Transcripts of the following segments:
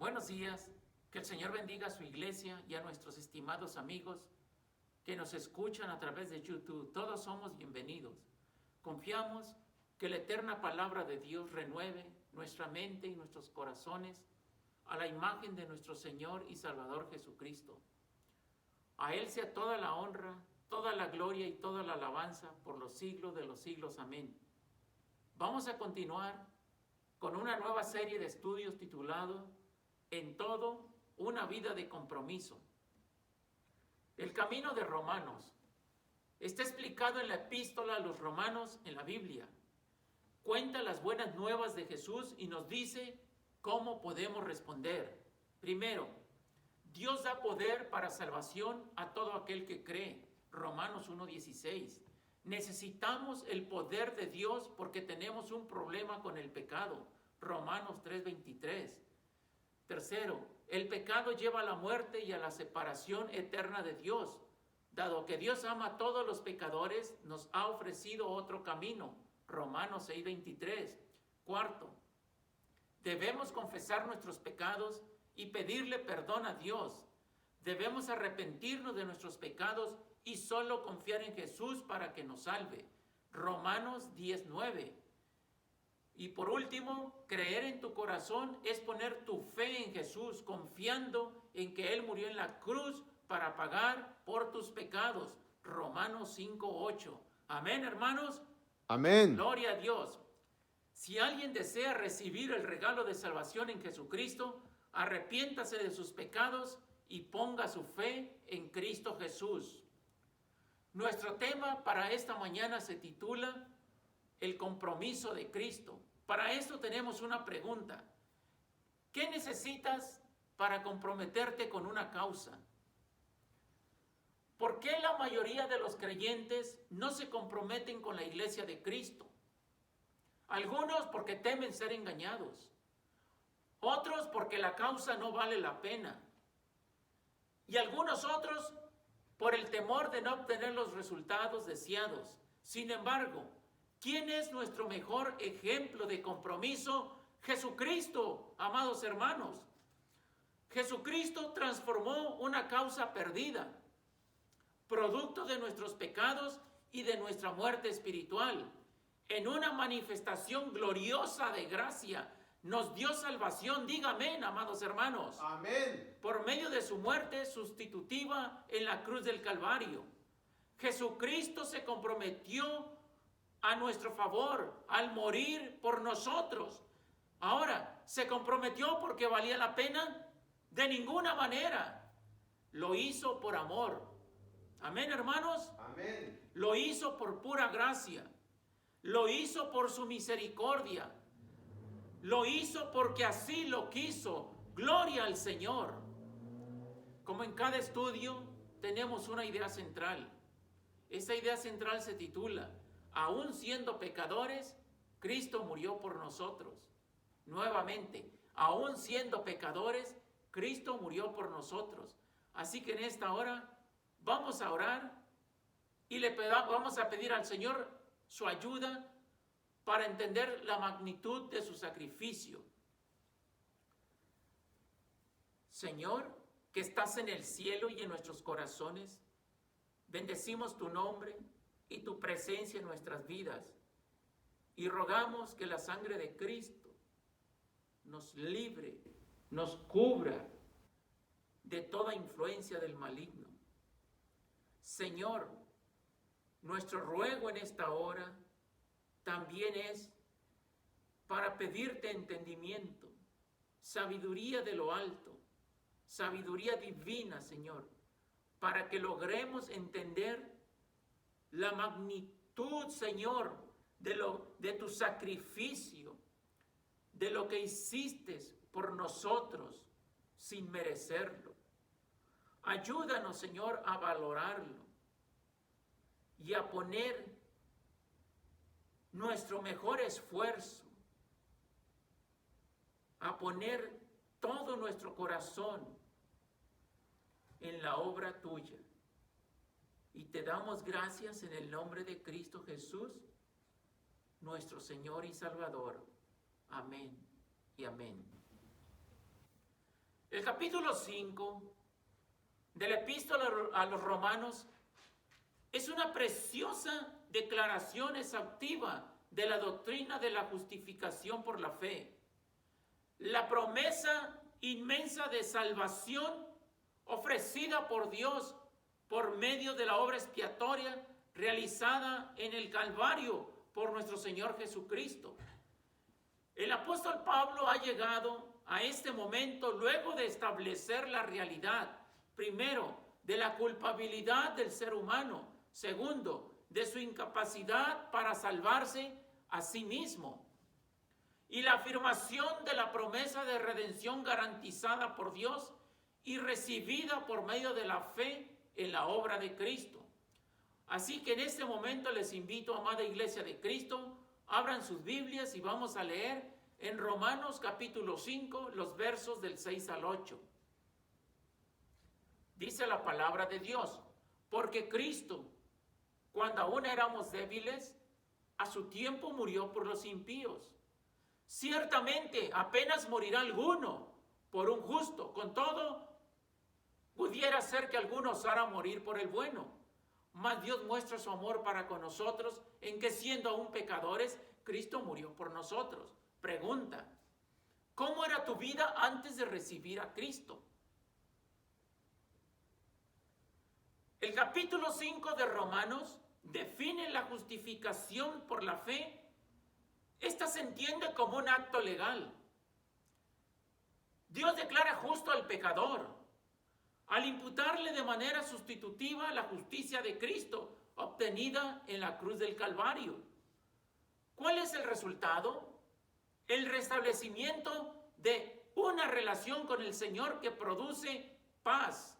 Buenos días, que el Señor bendiga a su iglesia y a nuestros estimados amigos que nos escuchan a través de YouTube. Todos somos bienvenidos. Confiamos que la eterna palabra de Dios renueve nuestra mente y nuestros corazones a la imagen de nuestro Señor y Salvador Jesucristo. A Él sea toda la honra, toda la gloria y toda la alabanza por los siglos de los siglos. Amén. Vamos a continuar con una nueva serie de estudios titulado En todo, una vida de compromiso. El camino de Romanos está explicado en la epístola a los Romanos en la Biblia. Cuenta las buenas nuevas de Jesús y nos dice cómo podemos responder. Primero, Dios da poder para salvación a todo aquel que cree. Romanos 1:16. Necesitamos el poder de Dios porque tenemos un problema con el pecado. Romanos 3:23. Tercero, el pecado lleva a la muerte y a la separación eterna de Dios. Dado que Dios ama a todos los pecadores, nos ha ofrecido otro camino. Romanos 6:23. Cuarto, debemos confesar nuestros pecados y pedirle perdón a Dios. Debemos arrepentirnos de nuestros pecados y solo confiar en Jesús para que nos salve. Romanos 10:9. Y por último, creer en tu corazón es poner tu fe en Jesús, confiando en que Él murió en la cruz para pagar por tus pecados. Romanos 5:8. Amén, hermanos. Amén. Gloria a Dios. Si alguien desea recibir el regalo de salvación en Jesucristo, arrepiéntase de sus pecados y ponga su fe en Cristo Jesús. Nuestro tema para esta mañana se titula El compromiso de Cristo. Para esto tenemos una pregunta. ¿Qué necesitas para comprometerte con una causa? ¿Por qué la mayoría de los creyentes no se comprometen con la iglesia de Cristo? Algunos porque temen ser engañados. Otros porque la causa no vale la pena. Y algunos otros por el temor de no obtener los resultados deseados. Sin embargo, ¿quién es nuestro mejor ejemplo de compromiso? Jesucristo, amados hermanos. Jesucristo transformó una causa perdida, producto de nuestros pecados y de nuestra muerte espiritual, en una manifestación gloriosa de gracia. Nos dio salvación, diga amén, amados hermanos. Amén. Por medio de su muerte sustitutiva en la cruz del Calvario. Jesucristo se comprometió a nuestro favor al morir por nosotros. Ahora, ¿se comprometió porque valía la pena? De ninguna manera. Lo hizo por amor. Amén, hermanos. Amén. Lo hizo por pura gracia. Lo hizo por su misericordia. Lo hizo porque así lo quiso. Gloria al Señor. Como en cada estudio tenemos una idea central. Esa idea central se titula Aún siendo pecadores, Cristo murió por nosotros. Nuevamente, aún siendo pecadores, Cristo murió por nosotros. Así que en esta hora vamos a orar y vamos a pedir al Señor su ayuda para entender la magnitud de su sacrificio. Señor, que estás en el cielo y en nuestros corazones, bendecimos tu nombre y tu presencia en nuestras vidas y rogamos que la sangre de Cristo nos libre, nos cubra de toda influencia del maligno. Señor, nuestro ruego en esta hora también es para pedirte entendimiento, sabiduría de lo alto, sabiduría divina, Señor, para que logremos entender la magnitud, Señor, de tu sacrificio, de lo que hiciste por nosotros sin merecerlo. Ayúdanos, Señor, a valorarlo y a poner nuestro mejor esfuerzo, a poner todo nuestro corazón en la obra tuya. Y te damos gracias en el nombre de Cristo Jesús, nuestro Señor y Salvador. Amén y amén. El capítulo 5 de la epístola a los Romanos es una preciosa declaración exhaustiva de la doctrina de la justificación por la fe. La promesa inmensa de salvación ofrecida por Dios por medio de la obra expiatoria realizada en el Calvario por nuestro Señor Jesucristo. El apóstol Pablo ha llegado a este momento luego de establecer la realidad, primero, de la culpabilidad del ser humano, segundo, de su incapacidad para salvarse a sí mismo, y la afirmación de la promesa de redención garantizada por Dios y recibida por medio de la fe en la obra de Cristo. Así que en este momento les invito, amada Iglesia de Cristo, abran sus Biblias y vamos a leer en Romanos capítulo 5, los versos del 6 al 8. Dice la palabra de Dios: porque Cristo, cuando aún éramos débiles, a su tiempo murió por los impíos. Ciertamente apenas morirá alguno por un justo, con todo, pudiera ser que alguno osara morir por el bueno. Mas Dios muestra su amor para con nosotros en que, siendo aún pecadores, Cristo murió por nosotros. Pregunta: ¿cómo era tu vida antes de recibir a Cristo? El capítulo 5 de Romanos define la justificación por la fe. Esta se entiende como un acto legal. Dios declara justo al pecador al imputarle de manera sustitutiva la justicia de Cristo obtenida en la cruz del Calvario. ¿Cuál es el resultado? El restablecimiento de una relación con el Señor que produce paz.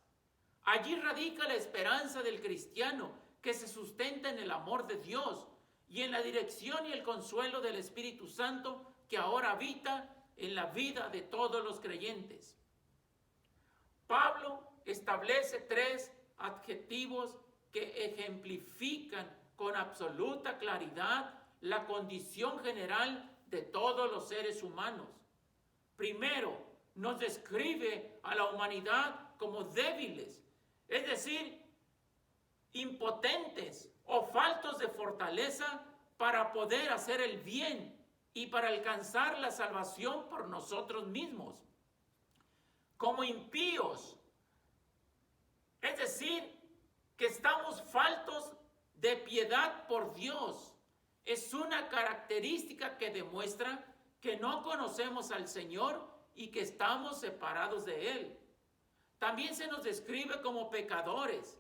Allí radica la esperanza del cristiano, que se sustenta en el amor de Dios y en la dirección y el consuelo del Espíritu Santo que ahora habita en la vida de todos los creyentes. Pablo establece 3 adjetivos que ejemplifican con absoluta claridad la condición general de todos los seres humanos. Primero, nos describe a la humanidad como débiles, es decir, impotentes o faltos de fortaleza para poder hacer el bien y para alcanzar la salvación por nosotros mismos. Como impíos, es decir, que estamos faltos de piedad por Dios. Es una característica que demuestra que no conocemos al Señor y que estamos separados de Él. También se nos describe como pecadores.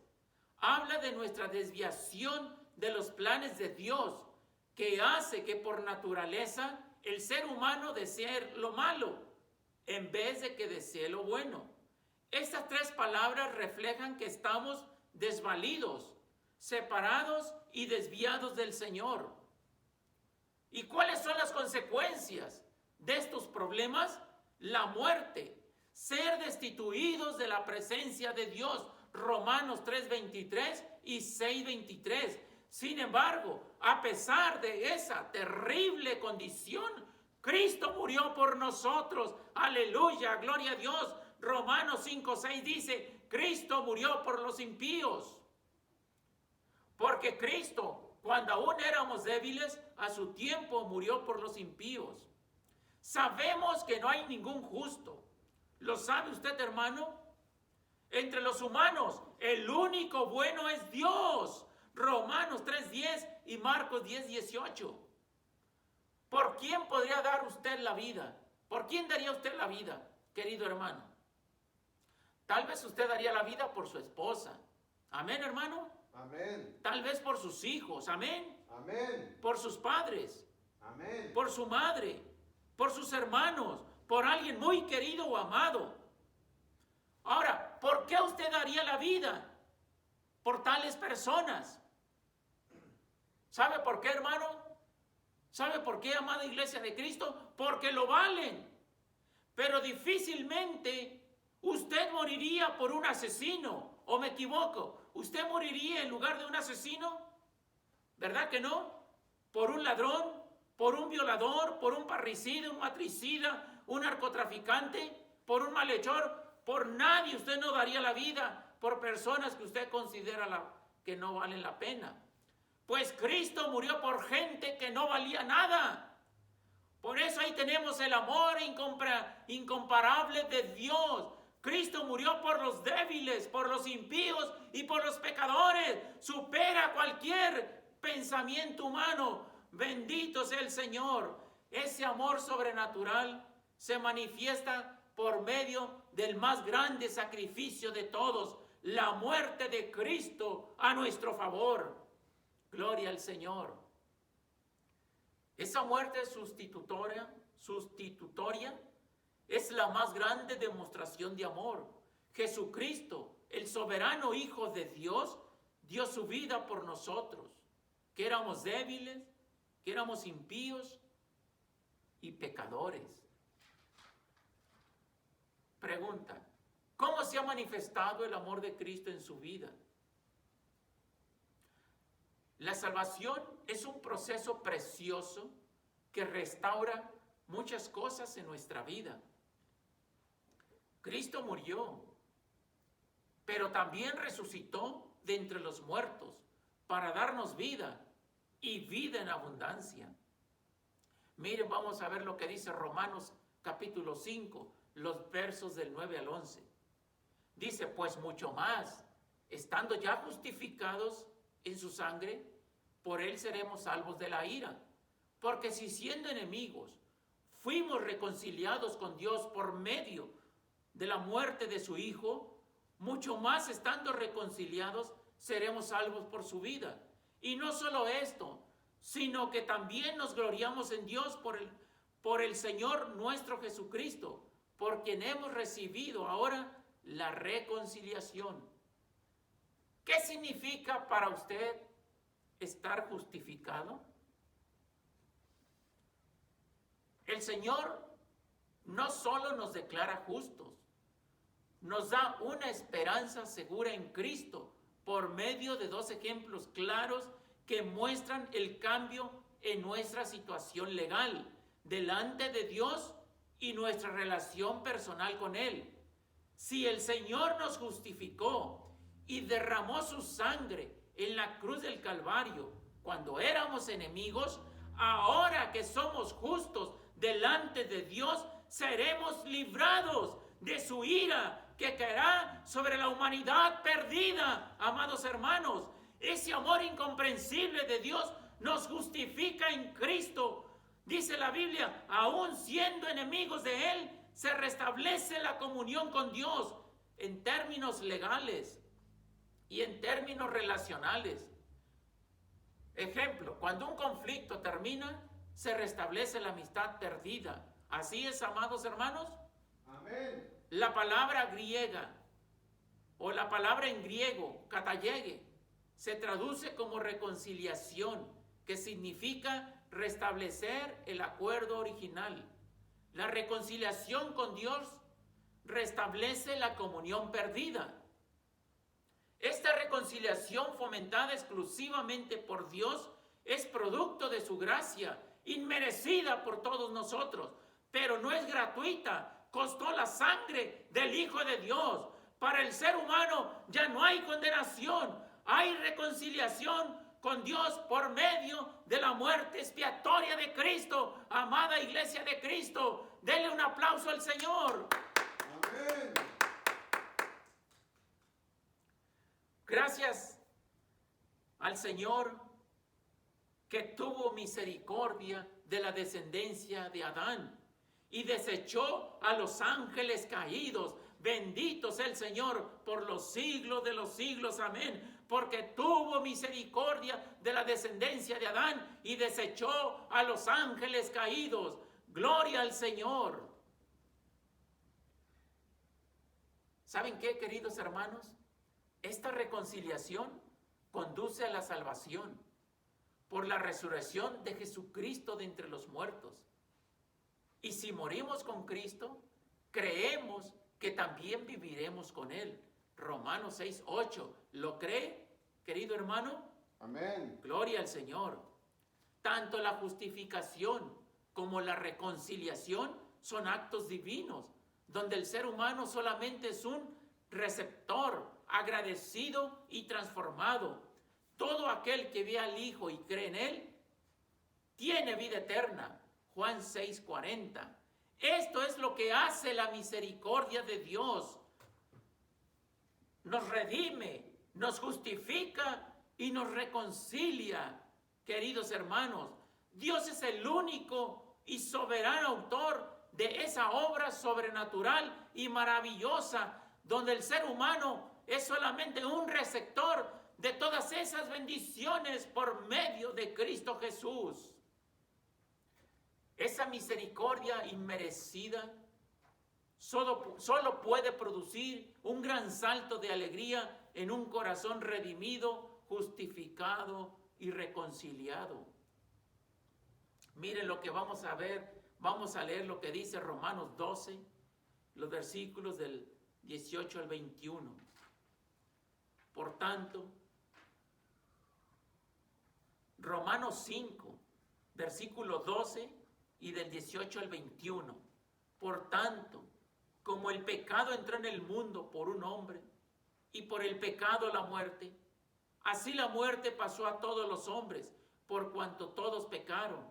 Habla de nuestra desviación de los planes de Dios, que hace que por naturaleza el ser humano desee lo malo en vez de que desee lo bueno. Estas 3 palabras reflejan que estamos desvalidos, separados y desviados del Señor. ¿Y cuáles son las consecuencias de estos problemas? La muerte, ser destituidos de la presencia de Dios, Romanos 3:23 y 6:23. Sin embargo, a pesar de esa terrible condición, Cristo murió por nosotros. Aleluya, gloria a Dios. Romanos 5:6 dice: Cristo murió por los impíos. Porque Cristo, cuando aún éramos débiles, a su tiempo murió por los impíos. Sabemos que no hay ningún justo. ¿Lo sabe usted, hermano? Entre los humanos, el único bueno es Dios. Romanos 3:10 y Marcos 10:18. ¿Por quién podría dar usted la vida? ¿Por quién daría usted la vida, querido hermano? Tal vez usted daría la vida por su esposa. Amén, hermano. Amén. Tal vez por sus hijos. Amén. Amén. Por sus padres. Amén. Por su madre. Por sus hermanos. Por alguien muy querido o amado. Ahora, ¿por qué usted daría la vida por tales personas? ¿Sabe por qué, hermano? ¿Sabe por qué, amada Iglesia de Cristo? Porque lo valen. Pero difícilmente usted moriría por un asesino. ¿O me equivoco? ¿Usted moriría en lugar de un asesino? ¿Verdad que no? ¿Por un ladrón? ¿Por un violador? ¿Por un parricida? ¿Un matricida? ¿Un narcotraficante? por un malhechor, por nadie. Usted no daría la vida por personas que usted considera que no valen la pena. Pues Cristo murió por gente que no valía nada. Por eso ahí tenemos el amor incomparable de Dios. Cristo murió por los débiles, por los impíos y por los pecadores. Supera cualquier pensamiento humano. Bendito sea el Señor. Ese amor sobrenatural se manifiesta por medio del más grande sacrificio de todos, la muerte de Cristo a nuestro favor. Gloria al Señor. Esa muerte sustitutoria es la más grande demostración de amor. Jesucristo, el soberano Hijo de Dios, dio su vida por nosotros, que éramos débiles, que éramos impíos y pecadores. Pregunta, ¿cómo se ha manifestado el amor de Cristo en su vida? La salvación es un proceso precioso que restaura muchas cosas en nuestra vida. Cristo murió, pero también resucitó de entre los muertos para darnos vida y vida en abundancia. Miren, vamos a ver lo que dice Romanos capítulo 5, los versos del 9 al 11. Dice, pues mucho más, estando ya justificados en su sangre, por él seremos salvos de la ira. Porque si siendo enemigos, fuimos reconciliados con Dios por medio de la muerte de su Hijo, mucho más estando reconciliados, seremos salvos por su vida. Y no solo esto, sino que también nos gloriamos en Dios por el Señor nuestro Jesucristo, por quien hemos recibido ahora la reconciliación. ¿Qué significa para usted estar justificado? El Señor no solo nos declara justos, nos da una esperanza segura en Cristo por medio de dos ejemplos claros que muestran el cambio en nuestra situación legal delante de Dios y nuestra relación personal con Él. Si el Señor nos justificó y derramó su sangre en la cruz del Calvario cuando éramos enemigos, ahora que somos justos delante de Dios, seremos librados de su ira que caerá sobre la humanidad perdida. Amados hermanos, ese amor incomprensible de Dios nos justifica en Cristo. Dice la Biblia, aún siendo enemigos de Él, se restablece la comunión con Dios en términos legales y en términos relacionales. Ejemplo, cuando un conflicto termina, se restablece la amistad perdida. Así es, amados hermanos. Amén. La palabra griega o la palabra en griego, katallege, se traduce como reconciliación, que significa restablecer el acuerdo original. La reconciliación con Dios restablece la comunión perdida. Esta reconciliación fomentada exclusivamente por Dios es producto de su gracia, inmerecida por todos nosotros, pero no es gratuita. Costó la sangre del Hijo de Dios. Para el ser humano ya no hay condenación, hay reconciliación con Dios por medio de la muerte expiatoria de Cristo. Amada iglesia de Cristo, denle un aplauso al Señor. Amén. Gracias al Señor que tuvo misericordia de la descendencia de Adán y desechó a los ángeles caídos. Bendito sea el Señor por los siglos de los siglos. Amén. Porque tuvo misericordia de la descendencia de Adán y desechó a los ángeles caídos. Gloria al Señor. ¿Saben qué, queridos hermanos? Esta reconciliación conduce a la salvación por la resurrección de Jesucristo de entre los muertos. Y si morimos con Cristo, creemos que también viviremos con Él. Romanos 6:8. ¿Lo cree, querido hermano? Amén. Gloria al Señor. Tanto la justificación como la reconciliación son actos divinos donde el ser humano solamente es un receptor, agradecido y transformado. Todo aquel que ve al Hijo y cree en Él, tiene vida eterna. Juan 6:40. Esto es lo que hace la misericordia de Dios. Nos redime, nos justifica y nos reconcilia, queridos hermanos. Dios es el único y soberano autor de esa obra sobrenatural y maravillosa, donde el ser humano es solamente un receptor de todas esas bendiciones por medio de Cristo Jesús. Esa misericordia inmerecida solo puede producir un gran salto de alegría en un corazón redimido, justificado y reconciliado. Miren lo que vamos a ver, vamos a leer lo que dice Romanos 12, los versículos del 18 al 21. Por tanto, Romanos 5, versículo 12 y del 18 al 21. Por tanto, como el pecado entró en el mundo por un hombre, y por el pecado la muerte, así la muerte pasó a todos los hombres, por cuanto todos pecaron.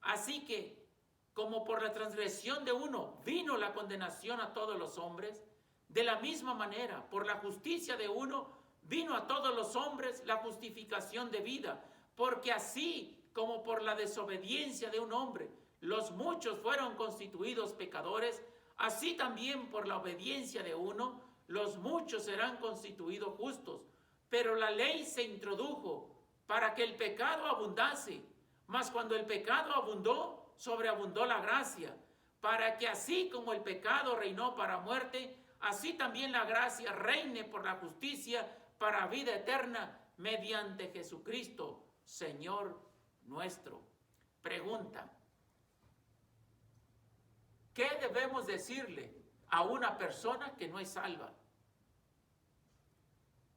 Así que, como por la transgresión de uno vino la condenación a todos los hombres, de la misma manera, por la justicia de uno, vino a todos los hombres la justificación de vida, porque así como por la desobediencia de un hombre, los muchos fueron constituidos pecadores, así también por la obediencia de uno, los muchos serán constituidos justos. Pero la ley se introdujo para que el pecado abundase, mas cuando el pecado abundó, sobreabundó la gracia, para que así como el pecado reinó para muerte, así también la gracia reine por la justicia para vida eterna mediante Jesucristo, Señor nuestro. Pregunta: ¿qué debemos decirle a una persona que no es salva?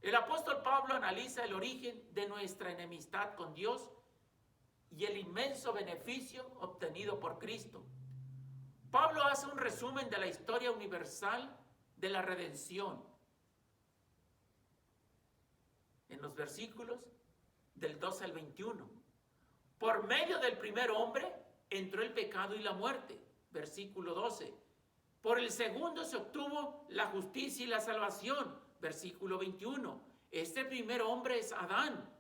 El apóstol Pablo analiza el origen de nuestra enemistad con Dios y el inmenso beneficio obtenido por Cristo. Pablo hace un resumen de la historia universal de la redención en los versículos del 12 al 21. Por medio del primer hombre entró el pecado y la muerte, versículo 12. Por el segundo se obtuvo la justicia y la salvación, versículo 21. Este primer hombre es Adán.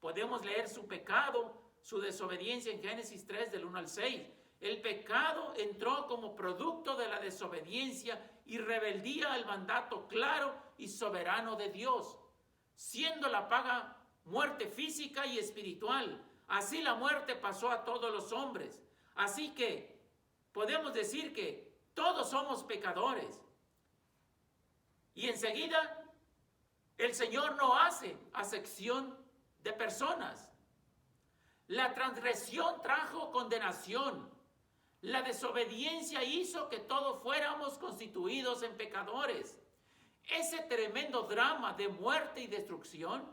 Podemos leer su pecado, su desobediencia en Génesis 3 del 1 al 6. El pecado entró como producto de la desobediencia y rebeldía al mandato claro y soberano de Dios, siendo la paga muerte física y espiritual. Así la muerte pasó a todos los hombres. Así que podemos decir que todos somos pecadores. Y enseguida el Señor no hace acepción de personas. La transgresión trajo condenación. La desobediencia hizo que todos fuéramos constituidos en pecadores. Ese tremendo drama de muerte y destrucción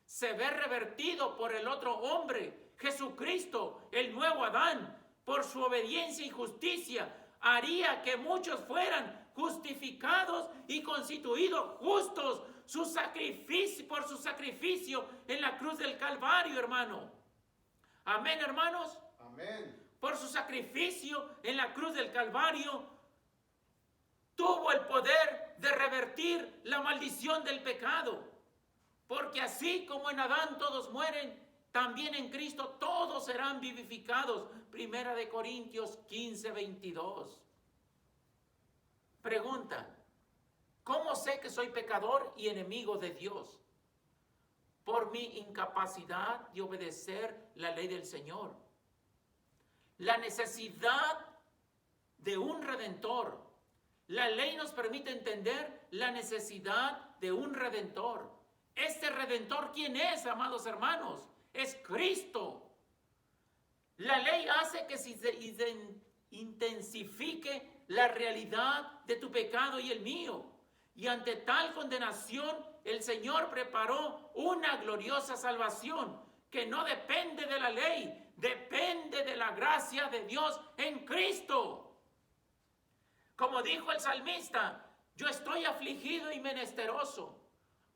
se ve revertido por el otro hombre, Jesucristo, el nuevo Adán. Por su obediencia y justicia haría que muchos fueran justificados y constituidos justos por su sacrificio en la cruz del Calvario, hermano. Amén, hermanos. Amén. Por su sacrificio en la cruz del Calvario, tuvo el poder de revertir la maldición del pecado. Porque así como en Adán todos mueren, también en Cristo todos serán vivificados. Primera de Corintios 15, 22. Pregunta: ¿cómo sé que soy pecador y enemigo de Dios? Por mi incapacidad de obedecer la ley del Señor. La necesidad de un redentor. La ley nos permite entender la necesidad de un redentor. Este redentor, ¿quién es, amados hermanos? Es Cristo. La ley hace que se intensifique la realidad de tu pecado y el mío. Y ante tal condenación, el Señor preparó una gloriosa salvación que no depende de la ley, depende de la gracia de Dios en Cristo. Como dijo el salmista, yo estoy afligido y menesteroso.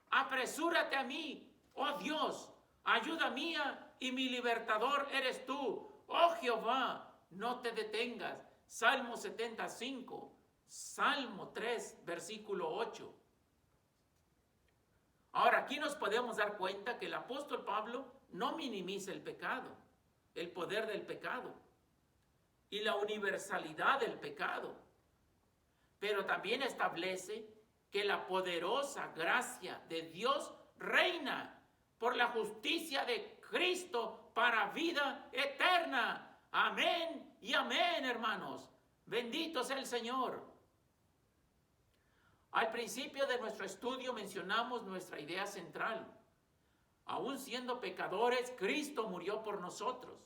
Apresúrate a mí, oh Dios, ayuda mía y mi libertador eres tú. Oh Jehová, no te detengas. Salmo 75, Salmo 3, versículo 8. Ahora, aquí nos podemos dar cuenta que el apóstol Pablo no minimiza el pecado, el poder del pecado y la universalidad del pecado, pero también establece que la poderosa gracia de Dios reina por la justicia de Cristo para vida eterna. Amén y amén, hermanos. Bendito sea el Señor. Al principio de nuestro estudio mencionamos nuestra idea central. Aún siendo pecadores, Cristo murió por nosotros.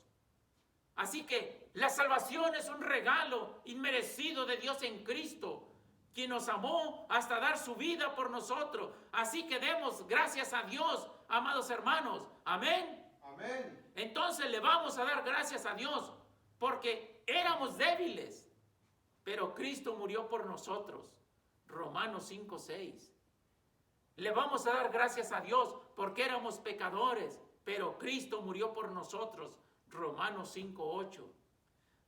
Así que la salvación es un regalo inmerecido de Dios en Cristo, quien nos amó hasta dar su vida por nosotros. Así que demos gracias a Dios, amados hermanos. Amén. Amén. Entonces le vamos a dar gracias a Dios porque éramos débiles, pero Cristo murió por nosotros. Romanos 5:6. Le vamos a dar gracias a Dios porque éramos pecadores, pero Cristo murió por nosotros. Romanos 5:8.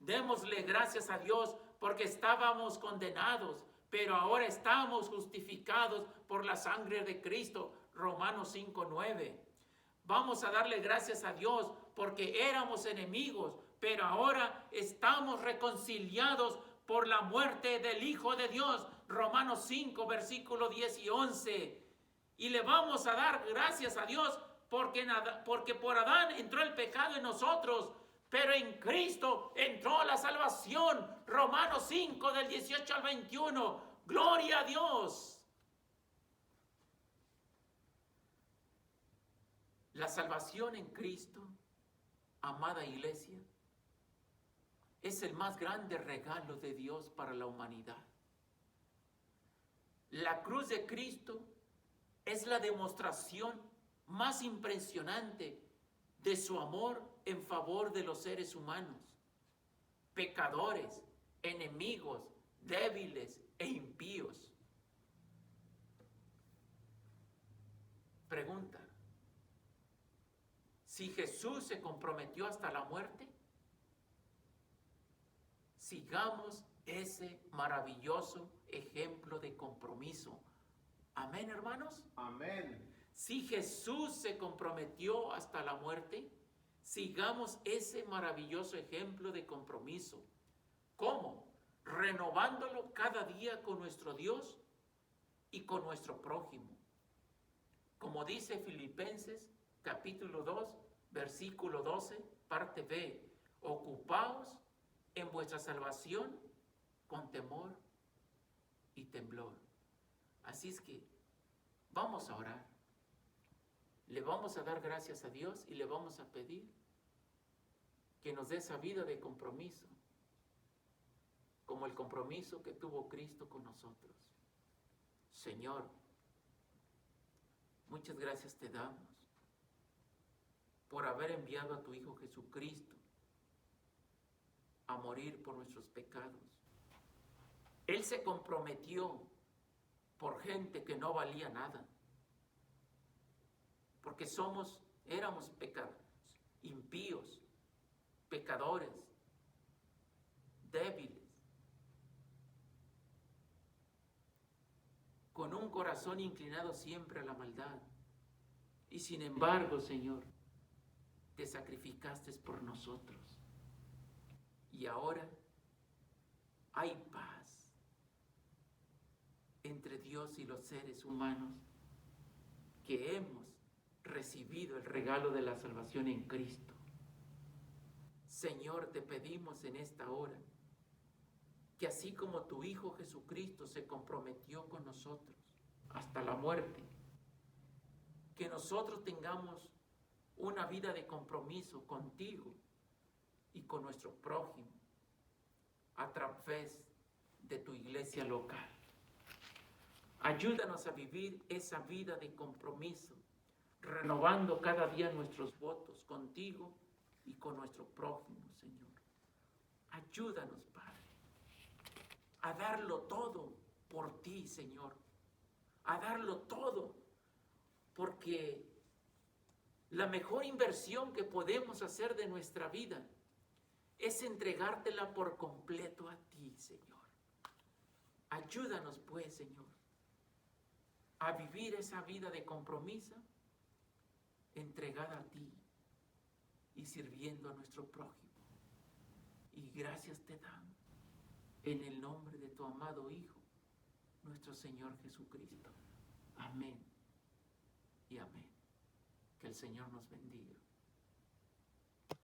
Démosle gracias a Dios porque estábamos condenados, pero ahora estamos justificados por la sangre de Cristo. Romanos 5:9. Vamos a darle gracias a Dios porque éramos enemigos, pero ahora estamos reconciliados por la muerte del Hijo de Dios. Romanos 5, versículo 10 y 11. Y le vamos a dar gracias a Dios porque por Adán entró el pecado en nosotros, pero en Cristo entró la salvación. Romanos 5, del 18 al 21. Gloria a Dios. La salvación en Cristo, amada iglesia, es el más grande regalo de Dios para la humanidad. La cruz de Cristo es la demostración más impresionante de su amor en favor de los seres humanos, pecadores, enemigos, débiles e impíos. Pregunta: si Jesús se comprometió hasta la muerte, sigamos ese maravilloso ejemplo de compromiso. Amén, hermanos. Amén. Si Jesús se comprometió hasta la muerte, sigamos ese maravilloso ejemplo de compromiso. ¿Cómo? Renovándolo cada día con nuestro Dios y con nuestro prójimo. Como dice Filipenses capítulo 2, versículo 12, parte B: ocupaos en vuestra salvación con temor y temblor. Así es que vamos a orar. Le vamos a dar gracias a Dios y le vamos a pedir que nos dé esa vida de compromiso, como el compromiso que tuvo Cristo con nosotros. Señor, muchas gracias te damos por haber enviado a tu Hijo Jesucristo a morir por nuestros pecados. Él se comprometió por gente que no valía nada, porque éramos impíos, pecadores, débiles, con un corazón inclinado siempre a la maldad. Y sin embargo, Señor, te sacrificaste por nosotros. Y ahora hay paz entre Dios y los seres humanos que hemos recibido el regalo de la salvación en Cristo. Señor, te pedimos en esta hora que así como tu Hijo Jesucristo se comprometió con nosotros hasta la muerte, que nosotros tengamos una vida de compromiso contigo y con nuestro prójimo a través de tu iglesia local. Ayúdanos a vivir esa vida de compromiso, renovando cada día nuestros votos contigo y con nuestro prójimo, Señor. Ayúdanos, Padre. a darlo todo por ti, Señor. A darlo todo, porque la mejor inversión que podemos hacer de nuestra vida es entregártela por completo a ti, Señor. Ayúdanos, pues, Señor, a vivir esa vida de compromiso, entregada a ti y sirviendo a nuestro prójimo. Y gracias te damos en el nombre de tu amado Hijo, nuestro Señor Jesucristo. Amén y amén. Que el Señor nos bendiga.